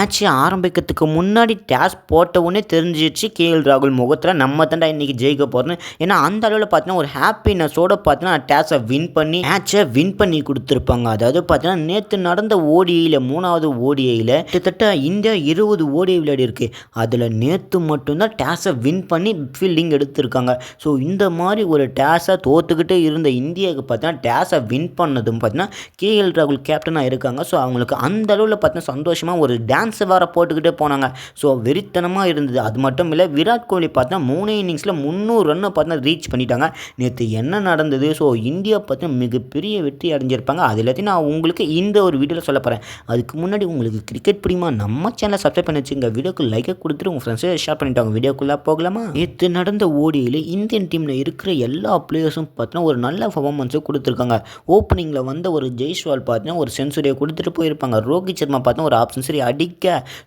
Match ஆரம்பிக்கிறதுக்கு முன்னாடி days போட்ட உடனே தெரிஞ்சிச்சு கேஎல் ராகுல் முகத்தில் நம்ம தாண்டா இன்றைக்கி ஜெயிக்க போகிறோன்னு. ஏன்னா அந்த அளவில் பார்த்தீங்கன்னா ஒரு ஹாப்பினஸோடு பார்த்தீங்கன்னா டேஸை வின் பண்ணி மேட்சை வின் பண்ணி கொடுத்துருப்பாங்க. அதாவது பார்த்தீங்கன்னா நேற்று நடந்த ஓடிஐயில் 3வது ஓடிஐயில் கிட்டத்தட்ட இந்தியா 20 ஓடிஐ விளையாடி இருக்கு. அதில் நேற்று மட்டும்தான் டேஸை வின் பண்ணி ஃபீல்டிங் எடுத்திருக்காங்க. ஸோ இந்த மாதிரி ஒரு டேஸை தோற்றுக்கிட்டே இருந்த இந்தியாவுக்கு பார்த்தீங்கன்னா டேஸை வின் பண்ணதும் பார்த்தீங்கன்னா கேஎல் ராகுல் கேப்டனாக இருக்காங்க. ஸோ அவங்களுக்கு அந்த அளவில் பார்த்தீங்கன்னா சந்தோஷமாக ஒரு டான்ஸை வேறு போட்டுக்கிட்டே போனாங்க. ஸோ வெறித்தனமாக இருந்தது. அது மட்டும் இல்லை, விராட் கோலி பார்த்தா 3 இன்னிங்ஸில் 300 ரன்னை பார்த்தீங்கன்னா ரீச் பண்ணிட்டாங்க. நேற்று என்ன நடந்தது, ஸோ இந்தியா பார்த்தீங்கன்னா மிகப்பெரிய வெற்றி அடைஞ்சிருப்பாங்க. அது எல்லாத்தையும் நான் உங்களுக்கு இந்த ஒரு வீடியோவில் சொல்ல போகிறேன். அதுக்கு முன்னாடி உங்களுக்கு கிரிக்கெட் பிடிக்குமா, நம்ம சேனலை சப்ஸ்கிரைப் பண்ணி வச்சுங்க. வீடியோக்கு லைக்கை கொடுத்துட்டு உங்கள் ஃப்ரெண்ட்ஸை ஷேர் பண்ணிட்டாங்க. வீடியோக்குள்ளே போகலாமா? நேற்று நடந்த ஓடியில் இந்தியன் டீமில் இருக்கிற எல்லா பிளேயர்ஸும் பார்த்தீங்கன்னா ஒரு நல்ல பர்ஃபார்மன்ஸை கொடுத்துருக்காங்க. ஓப்பனிங்கில் வந்த ஒரு ஜெய்ஸ்வால் பார்த்தீங்கன்னா ஒரு செஞ்சுரியை கொடுத்துட்டு போயிருப்பாங்க. ரோஹித் சர்மா பார்த்தா ஒரு ஆஃப் செஞ்சுரி அடிக்க.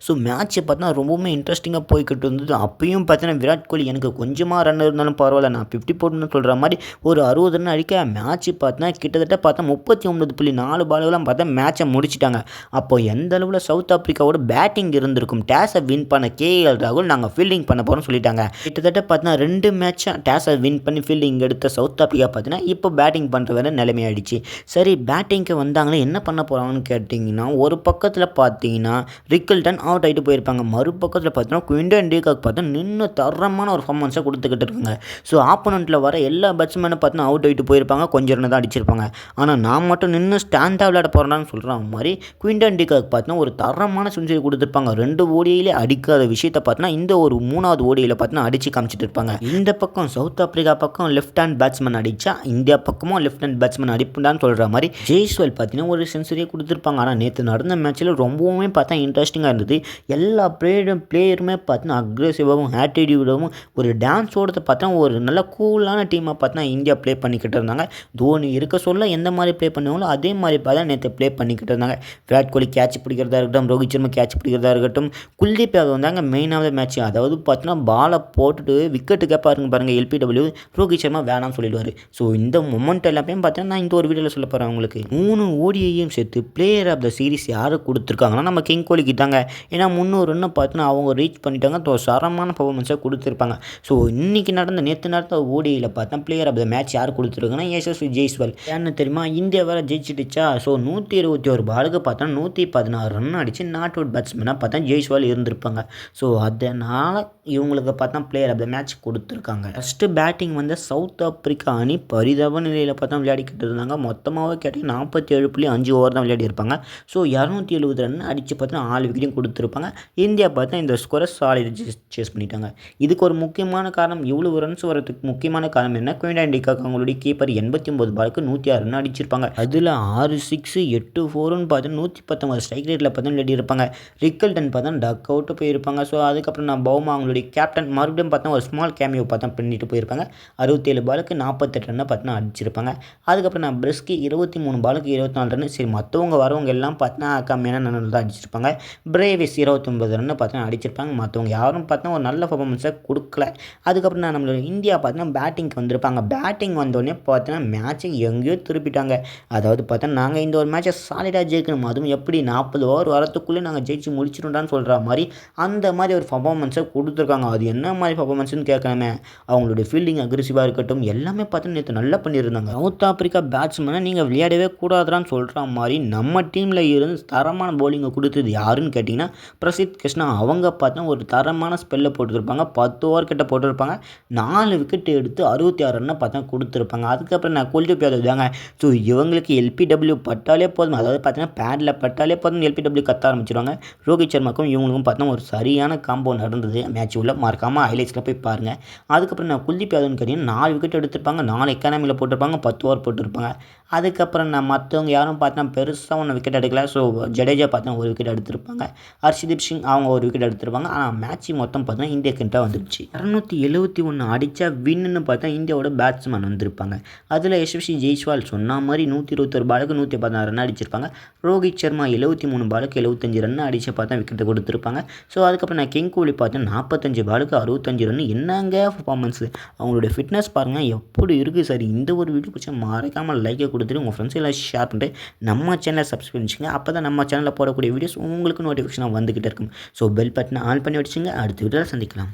ஸோ மேட்ச்சை பார்த்தா ரொம்பவுமே இன்ட்ரெஸ்டிங்காக போய்கிட்டு இருந்தது. அப்பயும் பார்த்தீங்கன்னா விராட் கோலி எனக்கு கொஞ்சமாக ரன் இருந்தாலும் பரவாயில்ல, நான் 50 போட்டுன்னு சொல்கிற மாதிரி ஒரு 60 ரன் அடிக்க மேட்ச்சு பார்த்தா கிட்டத்தட்ட பார்த்தா 39.4 பாலுகளாம் பார்த்தா மேட்சை முடிச்சிட்டாங்க. அப்போ எந்த அளவில் சவுத் ஆப்பிரிக்காவோட பேட்டிங் இருந்திருக்கும். டேஸை வின் பண்ண கேஎல் ராகுல் நாங்கள் ஃபீல்டிங் பண்ண போகிறோம்னு சொல்லிட்டாங்க. கிட்டத்தட்ட பார்த்தீங்கன்னா 2 மேட்சை டேஸை வின் பண்ணி ஃபீல்டிங் எடுத்த சவுத் ஆப்பிரிக்கா பார்த்தீங்கன்னா இப்போ பேட்டிங் பண்ணுற வேறு நிலைமையாயிடுச்சு. சரி, பேட்டிங்க்கு வந்தாங்களே என்ன பண்ண போகிறாங்கன்னு கேட்டிங்கன்னா, ஒரு பக்கத்தில் பார்த்தீங்கன்னா ரிக்கல்டன் அவுட் ஆகிட்டு போயிருப்பாங்க. மறுபக்கத்தில் பார்த்தீங்கன்னா குவிண்டன் டீகாக் பார்த்தா நின்று தரமான ஒரு பர்ஃபார்மன்ஸை கொடுத்துக்கிட்டு இருக்காங்க. ஸோ ஆப்போனண்ட்டில் வர எல்லா பேட்ஸ்மேனும் பார்த்தீங்கன்னா அவுட் ஆகிட்டு போயிருப்பாங்க, கொஞ்சம் ரன் தான் அடிச்சிருப்பாங்க. ஆனால் நான் மட்டும் நின்று ஸ்டாண்டாக விளையாட போகிறேன்னு சொல்கிற மாதிரி குவிண்டன் டீகாக் பார்த்தீங்கன்னா ஒரு தரமான செஞ்சுரி கொடுத்துருப்பாங்க. 2 ஓடியிலே அடிக்காத விஷயத்தை பார்த்தீங்கன்னா இந்த ஒரு 3வது ஓடியில் பார்த்தீங்கன்னா அடித்து காமிச்சிட்டு இருப்பாங்க. இந்த பக்கம் சவுத் ஆப்பிரிக்கா பக்கம் லெஃப்ட் ஹேண்ட் பேட்ஸ்மேன் அடித்தா இந்தியா பக்கமும் லெஃப்ட் ஹேண்ட் பேட்ஸ்மேன் அடிப்புடான்னு சொல்கிற மாதிரி ஜெய்ஸ்வால் பார்த்தீங்கன்னா ஒரு செஞ்சுரியை கொடுத்துருப்பாங்க. ஆனால் நேற்று நடந்த மேட்ச்சில் ரொம்பவுமே பார்த்தா இன்ட்ரெஸ்டிங்காக இருந்தது. எல்லா பிளேயருமே பார்த்தீங்கன்னா அக்ரெசிவாகவும் ஆட்டிடியூடாகவும் ஒரு டான்ஸோடு பார்த்தா ஒரு நல்ல கூலான டீமாக பார்த்தா இந்தியா ப்ளே பண்ணிக்கிட்டு இருந்தாங்க. தோனி இருக்க சொல்ல எந்த மாதிரி ப்ளே பண்ணுவாங்களோ அதே மாதிரி பார்த்தா நேற்று ப்ளே பண்ணிக்கிட்டு இருந்தாங்க. விராட் கோலி கேட்ச் பிடிக்கிறதா இருக்கட்டும், ரோஹித் சர்மா கேட்ச் பிடிக்கிறதா இருக்கட்டும், குல்தீப் யாதவ் வந்தாங்க மெயினாக மேட்ச். அதாவது பார்த்தீங்கன்னா பாலை போட்டுட்டு விக்கெட்டு கேட்பாருங்க பாருங்கள் எல்பிடபிள்யூ, ரோஹித் சர்மா வேணாம்னு சொல்லிடுவார். ஸோ இந்த மொமெண்ட் எல்லாமே பார்த்தீங்கன்னா நான் இந்த ஒரு வீடியோவில் சொல்ல போகிறேன் உங்களுக்கு. 3 ஓடியையும் சேர்த்து பிளேயர் ஆஃப் த சீரிஸ் யாரை கொடுத்துருக்காங்கன்னா நம்ம கிங் கோலிக்கு தாங்க. ஏன்னா 300 ரன்னு பார்த்தீங்கன்னா அவங்க ரீச் பண்ணிட்டாங்க. சரமான பர்ஃபார்மன்ஸை கொடுத்துருப்பாங்க. ஸோ இன்றைக்கி நேற்று நடந்த ஓடியில் பார்த்தா பிளேயர் ஆஃப் த மேட்ச் யார் கொடுத்துருக்காங்கன்னா யசஸ்வி ஜெய்ஸ்வால். ஏன்னு தெரியுமா, இந்தியா வேறு ஜெயிச்சிடுச்சா. ஸோ 121 பாலுக்கு பார்த்தா 116 ரன் அடித்து நாட் அவுட் பேட்ஸ்மேனாக பார்த்தா ஜெய்ஸ்வால் இருந்திருப்பாங்க. ஸோ அதனால் இவங்களுக்கு பார்த்தா பிளேயர் ஆஃப் த மேட்ச் கொடுத்துருக்காங்க. ஃபஸ்ட்டு பேட்டிங் வந்து சவுத் ஆப்பிரிக்கா அணி பரிதாப நிலையில் பார்த்தா விளையாடிக்கிட்டு இருந்தாங்க. மொத்தமாகவே கேட்டால் 47.5 ஓவர் தான் விளையாடி இருப்பாங்க. ஸோ 270 ரன் அடித்து பார்த்தா 4 விக்கெட்டையும் கொடுத்துருப்பாங்க. இந்தியா பார்த்தா இந்த ஸ்கோரை சாலிட் சேஸ் பண்ணிட்டாங்க. இதுக்கு ஒரு முக்கியமான காரணம், இவ்வளோ ரன்ஸ் வரதுக்கு முக்கியமான காரணம் என்ன, குவிண்டன் டீகாக் அவங்களுடைய கீப்பர் 89 பாலுக்கு 106 ரன் அடிச்சிருப்பாங்க. அதில் 6 6 8 4ன்னு பார்த்து 119 ஸ்ட்ரைக் ரேட்டில் பார்த்தா விளையாடி இருப்பாங்க. ரிக்கல்டன் பார்த்தா டக் அவுட்டு போயிருப்பாங்க. ஸோ அதுக்கப்புறம் நான் பவுமா அவங்களுடைய கேப்டன் மறுபடியும் பார்த்தா ஒரு ஸ்மால் கேமியோ பார்த்தா பண்ணிட்டு போயிருப்பாங்க. 67 பாலுக்கு 48 ரன்னை பார்த்தா அடிச்சிருப்பாங்க. அதுக்கப்புறம் நான் பிரிஸ்கி 23 பாலுக்கு 24 ரன். சரி, மற்றவங்க வரவங்க எல்லாம் பார்த்தா கம்மியான ரன் தான் அடிச்சிருப்பாங்க. பிரேவிஸ் 29 ரன்னு பார்த்தா அடிச்சிருப்பாங்க. மற்றவங்க யாரும் பார்த்தா ஒரு நல்ல பர்ஃபார்மன்ஸை கொடுக்கல. அதுக்கப்புறம் நான் நம்மளோட இந்தியா பார்த்தீங்கன்னா பேட்டிங்க்கு வந்திருப்பாங்க. பேட்டிங் வந்தோடனே பார்த்தீங்கன்னா மேட்சை எங்கேயோ திருப்பிட்டாங்க. அதாவது பார்த்தா நாங்கள் இந்த ஒரு மேட்சை சாலிடாக ஜெயிக்கணும், அதுவும் எப்படி 40 ஓவர் வரத்துக்குள்ளே நாங்கள் ஜெயிச்சு முடிச்சிட்டோம்டான்னு சொல்கிற மாதிரி அந்த மாதிரி ஒரு பர்ஃபார்மன்ஸை கொடுத்துருக்காங்க. அது என்ன மாதிரி பர்ஃபார்மன்ஸ்னு கேட்கணுமே, அவங்களுடைய ஃபீல்டிங் அக்ரெசிவாக இருக்கட்டும் எல்லாமே பார்த்தா நேற்று நல்லா பண்ணியிருந்தாங்க. சவுத் ஆப்பிரிக்கா பேட்ஸ்மேனை நீங்கள் விளையாடவே கூடாதான்னு சொல்கிற மாதிரி நம்ம டீமில் இருந்து தரமான பவுலிங்கை கொடுத்தது யாருன்னு கேட்டிங்கன்னா பிரசித் கிருஷ்ணா. அவங்க பார்த்தா ஒரு தரமான ஸ்பெல்லை போட்டுருப்பாங்க. 10 ஓவர் கிட்ட போட்டிருப்பாங்க. 4 விக்கெட் எடுத்து 66 ரன்னை பார்த்தா கொடுத்துருப்பாங்க. அதுக்கப்புறம் நான் குல்தீப் யாதவ் தாங்க. ஸோ இவங்களுக்கு எல்பிடபிள்யூ பட்டாலே போதும், அதாவது பார்த்தீங்கன்னா பேடில் பட்டாலே போதும் எல்பிடபிள்யூ கத்த ஆரம்பிச்சிருவாங்க. ரோஹித் சர்மாக்கும் இவங்களுக்கும் பார்த்தா ஒரு சரியான காம்போ நடந்தது மேட்ச் உள்ள. மறக்காமல் ஹைலைட்ஸில் போய் பாருங்கள். அதுக்கப்புறம் நான் குல்தீப் யாதவ்னு கேட்டிங்கன்னா 4 விக்கெட் எடுத்திருப்பாங்க. 4 எக்கானமியில் போட்டிருப்பாங்க. 10 ஓவர் போட்டிருப்பாங்க. அதுக்கப்புறம் நான் மற்றவங்க யாரும் பார்த்தா பெருசாக ஒன்று விக்கெட் எடுக்கல. ஸோ ஜடேஜா பார்த்தா ஒரு விக்கெட் எடுத்திருப்பாங்க. ஹர்ஷதீப் சிங் அவங்க ஒரு விக்கெட் எடுத்திருப்பாங்க. ஆனால் மேட்ச் மொத்தம் பார்த்தா இந்தியா கிட்ட வந்துருச்சு. 271 அடித்தா வின்னு பார்த்தா இந்தியாவோட பேட்ஸ்மேன் வந்திருப்பாங்க. அதில் யசஸ்வி ஜெய்ஸ்வால் சொன்ன மாதிரி 121 பாலுக்கு 116 ரன் அடிச்சிருப்பாங்க. ரோஹித் சர்மா 73 பாலுக்கு 75 ரன் அடித்து பார்த்தா விக்கெட்டை கொடுத்துருப்பாங்க. ஸோ அதுக்கப்புறம் நான் கிங் கோலி பார்த்தேன் 45 பாலுக்கு 65 ரன். என்னங்க பர்ஃபார்மன்ஸு, அவங்களுடைய ஃபிட்னஸ் பாருங்கள் எப்படி இருக்குது. சரி, இந்த ஒரு வீடியோ பிடிச்சா மறக்காமல் லைக்கை கொடுத்துட்டு உங்கள் ஃப்ரெண்ட்ஸ் எல்லாம் ஷேர் பண்ணிட்டு நம்ம சேனலை சப்ஸ்கிரைப் பண்ணிச்சுங்க. அப்போ தான் நம்ம சேனலில் போடக்கூடிய வீடியோஸ் உங்களுக்கு நோட்டிஃபிகேஷனாக வந்துக்கிட்டே இருக்கும். ஸோ பெல் பட்டனை ஆன் பண்ணி வச்சுங்க. அடுத்த வீடியோவில் சந்திக்கலாம்.